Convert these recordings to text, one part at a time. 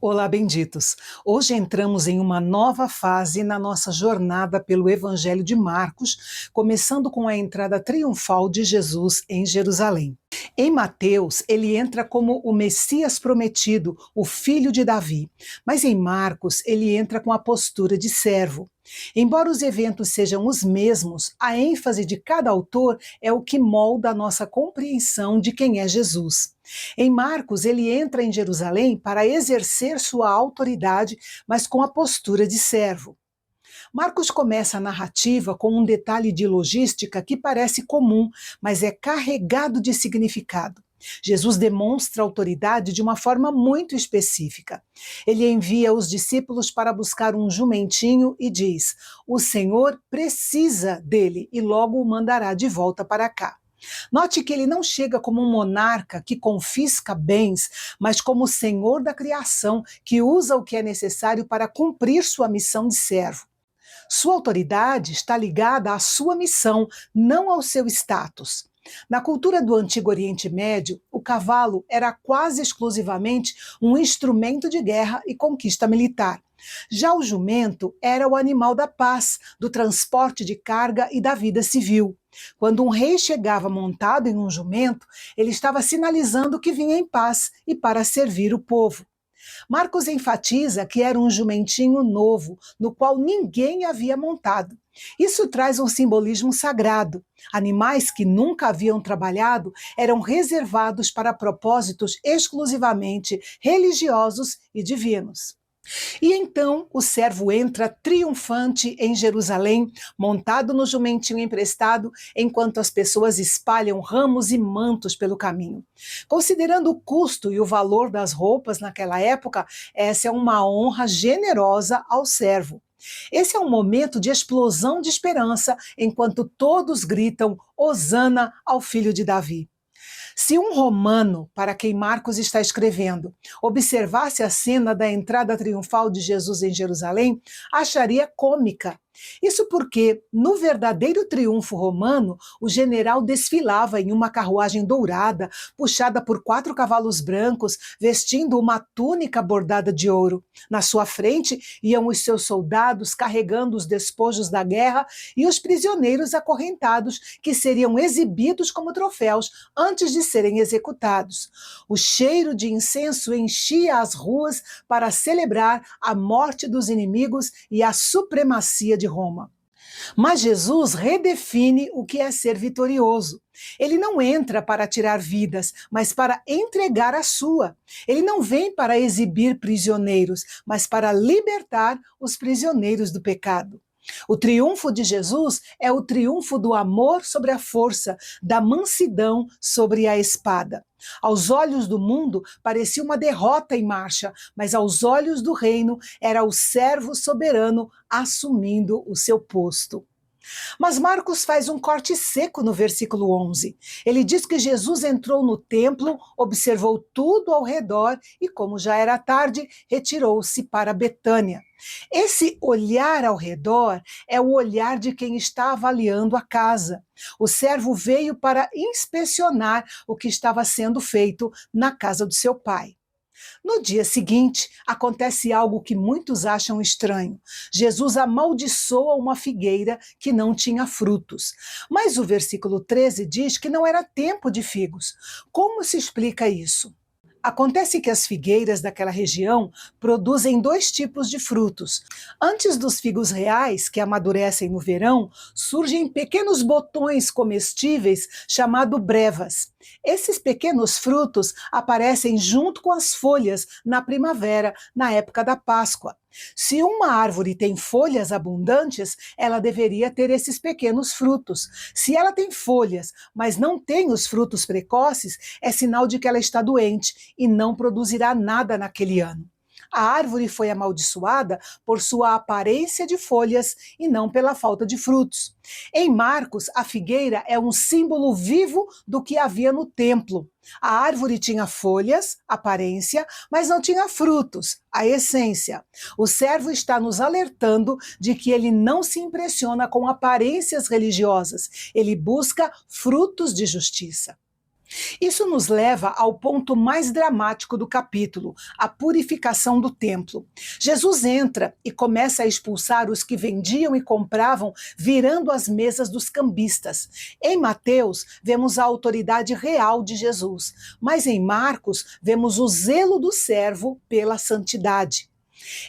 Olá, benditos! Hoje entramos em uma nova fase na nossa jornada pelo Evangelho de Marcos, começando com a entrada triunfal de Jesus em Jerusalém. Em Mateus, ele entra como o Messias prometido, o filho de Davi, mas em Marcos, ele entra com a postura de servo. Embora os eventos sejam os mesmos, a ênfase de cada autor é o que molda a nossa compreensão de quem é Jesus. Em Marcos, ele entra em Jerusalém para exercer sua autoridade, mas com a postura de servo. Marcos começa a narrativa com um detalhe de logística que parece comum, mas é carregado de significado. Jesus demonstra autoridade de uma forma muito específica. Ele envia os discípulos para buscar um jumentinho e diz: "O Senhor precisa dele e logo o mandará de volta para cá." Note que ele não chega como um monarca que confisca bens, mas como o senhor da criação, que usa o que é necessário para cumprir sua missão de servo. Sua autoridade está ligada à sua missão, não ao seu status. Na cultura do Antigo Oriente Médio, o cavalo era quase exclusivamente um instrumento de guerra e conquista militar. Já o jumento era o animal da paz, do transporte de carga e da vida civil. Quando um rei chegava montado em um jumento, ele estava sinalizando que vinha em paz e para servir o povo. Marcos enfatiza que era um jumentinho novo, no qual ninguém havia montado. Isso traz um simbolismo sagrado. Animais que nunca haviam trabalhado eram reservados para propósitos exclusivamente religiosos e divinos. E então o servo entra triunfante em Jerusalém, montado no jumentinho emprestado, enquanto as pessoas espalham ramos e mantos pelo caminho. Considerando o custo e o valor das roupas naquela época, essa é uma honra generosa ao servo. Esse é um momento de explosão de esperança, enquanto todos gritam Hosana ao filho de Davi. Se um romano, para quem Marcos está escrevendo, observasse a cena da entrada triunfal de Jesus em Jerusalém, acharia cômica. Isso porque, no verdadeiro triunfo romano, o general desfilava em uma carruagem dourada, puxada por 4 cavalos brancos, vestindo uma túnica bordada de ouro. Na sua frente iam os seus soldados carregando os despojos da guerra e os prisioneiros acorrentados, que seriam exibidos como troféus antes de serem executados. O cheiro de incenso enchia as ruas para celebrar a morte dos inimigos e a supremacia de Roma. Mas Jesus redefine o que é ser vitorioso. Ele não entra para tirar vidas, mas para entregar a sua. Ele não vem para exibir prisioneiros, mas para libertar os prisioneiros do pecado. O triunfo de Jesus é o triunfo do amor sobre a força, da mansidão sobre a espada. Aos olhos do mundo, parecia uma derrota em marcha, mas aos olhos do reino, era o servo soberano assumindo o seu posto. Mas Marcos faz um corte seco no versículo 11. Ele diz que Jesus entrou no templo, observou tudo ao redor e, como já era tarde, retirou-se para Betânia. Esse olhar ao redor é o olhar de quem está avaliando a casa. O servo veio para inspecionar o que estava sendo feito na casa do seu pai. No dia seguinte, acontece algo que muitos acham estranho. Jesus amaldiçoa uma figueira que não tinha frutos. Mas o versículo 13 diz que não era tempo de figos. Como se explica isso? Acontece que as figueiras daquela região produzem 2 tipos de frutos. Antes dos figos reais, que amadurecem no verão, surgem pequenos botões comestíveis chamados brevas. Esses pequenos frutos aparecem junto com as folhas na primavera, na época da Páscoa. Se uma árvore tem folhas abundantes, ela deveria ter esses pequenos frutos. Se ela tem folhas, mas não tem os frutos precoces, é sinal de que ela está doente e não produzirá nada naquele ano. A árvore foi amaldiçoada por sua aparência de folhas e não pela falta de frutos. Em Marcos, a figueira é um símbolo vivo do que havia no templo. A árvore tinha folhas, aparência, mas não tinha frutos, a essência. O servo está nos alertando de que ele não se impressiona com aparências religiosas, ele busca frutos de justiça. Isso nos leva ao ponto mais dramático do capítulo, a purificação do templo. Jesus entra e começa a expulsar os que vendiam e compravam, virando as mesas dos cambistas. Em Mateus, vemos a autoridade real de Jesus, mas em Marcos, vemos o zelo do servo pela santidade.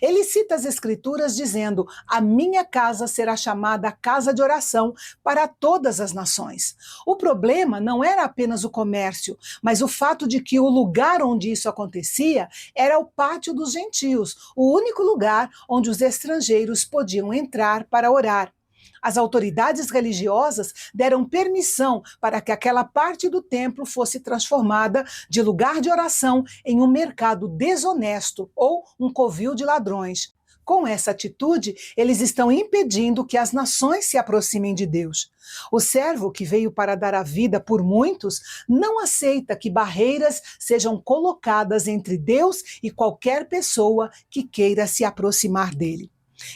Ele cita as Escrituras dizendo: a minha casa será chamada casa de oração para todas as nações. O problema não era apenas o comércio, mas o fato de que o lugar onde isso acontecia era o pátio dos gentios, o único lugar onde os estrangeiros podiam entrar para orar. As autoridades religiosas deram permissão para que aquela parte do templo fosse transformada de lugar de oração em um mercado desonesto ou um covil de ladrões. Com essa atitude, eles estão impedindo que as nações se aproximem de Deus. O servo que veio para dar a vida por muitos não aceita que barreiras sejam colocadas entre Deus e qualquer pessoa que queira se aproximar dele.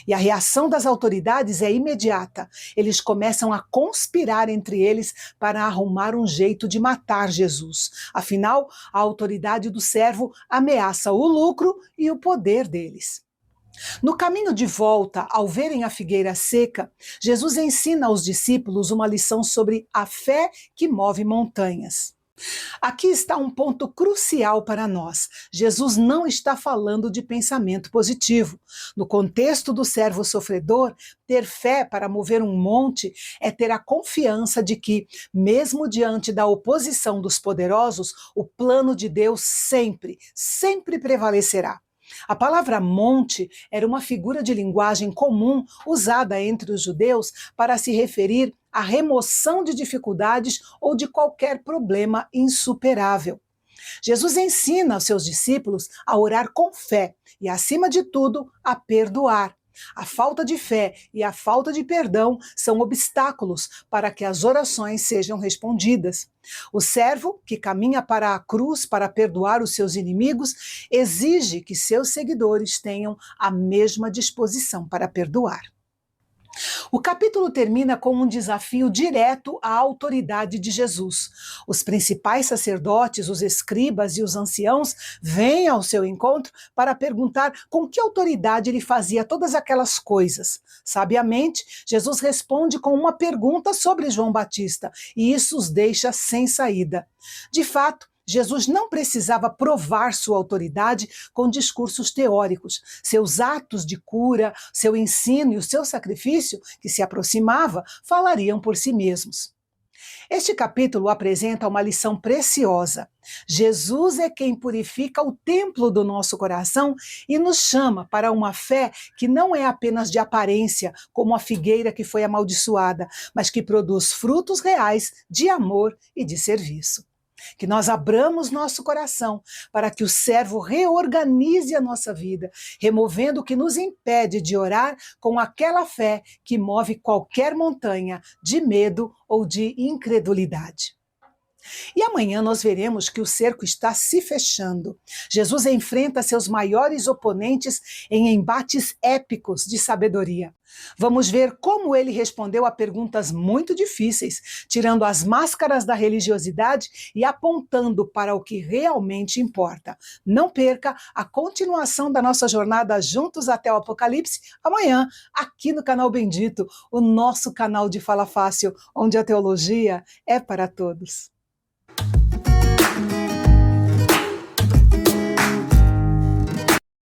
E a reação das autoridades é imediata. Eles começam a conspirar entre eles para arrumar um jeito de matar Jesus. Afinal, a autoridade do servo ameaça o lucro e o poder deles. No caminho de volta, ao verem a figueira seca, Jesus ensina aos discípulos uma lição sobre a fé que move montanhas. Aqui está um ponto crucial para nós. Jesus não está falando de pensamento positivo. No contexto do servo sofredor, ter fé para mover um monte é ter a confiança de que, mesmo diante da oposição dos poderosos, o plano de Deus sempre prevalecerá. A palavra monte era uma figura de linguagem comum usada entre os judeus para se referir à remoção de dificuldades ou de qualquer problema insuperável. Jesus ensina aos seus discípulos a orar com fé e, acima de tudo, a perdoar. A falta de fé e a falta de perdão são obstáculos para que as orações sejam respondidas. O servo, que caminha para a cruz para perdoar os seus inimigos, exige que seus seguidores tenham a mesma disposição para perdoar. O capítulo termina com um desafio direto à autoridade de Jesus. Os principais sacerdotes, os escribas e os anciãos vêm ao seu encontro para perguntar com que autoridade ele fazia todas aquelas coisas. Sabiamente, Jesus responde com uma pergunta sobre João Batista, e isso os deixa sem saída. De fato, Jesus não precisava provar sua autoridade com discursos teóricos. Seus atos de cura, seu ensino e o seu sacrifício, que se aproximava, falariam por si mesmos. Este capítulo apresenta uma lição preciosa. Jesus é quem purifica o templo do nosso coração e nos chama para uma fé que não é apenas de aparência, como a figueira que foi amaldiçoada, mas que produz frutos reais de amor e de serviço. Que nós abramos nosso coração para que o servo reorganize a nossa vida, removendo o que nos impede de orar com aquela fé que move qualquer montanha de medo ou de incredulidade. E amanhã nós veremos que o cerco está se fechando. Jesus enfrenta seus maiores oponentes em embates épicos de sabedoria. Vamos ver como ele respondeu a perguntas muito difíceis, tirando as máscaras da religiosidade e apontando para o que realmente importa. Não perca a continuação da nossa jornada juntos até o Apocalipse, amanhã, aqui no Canal Bendito, o nosso canal de Fala Fácil, onde a teologia é para todos.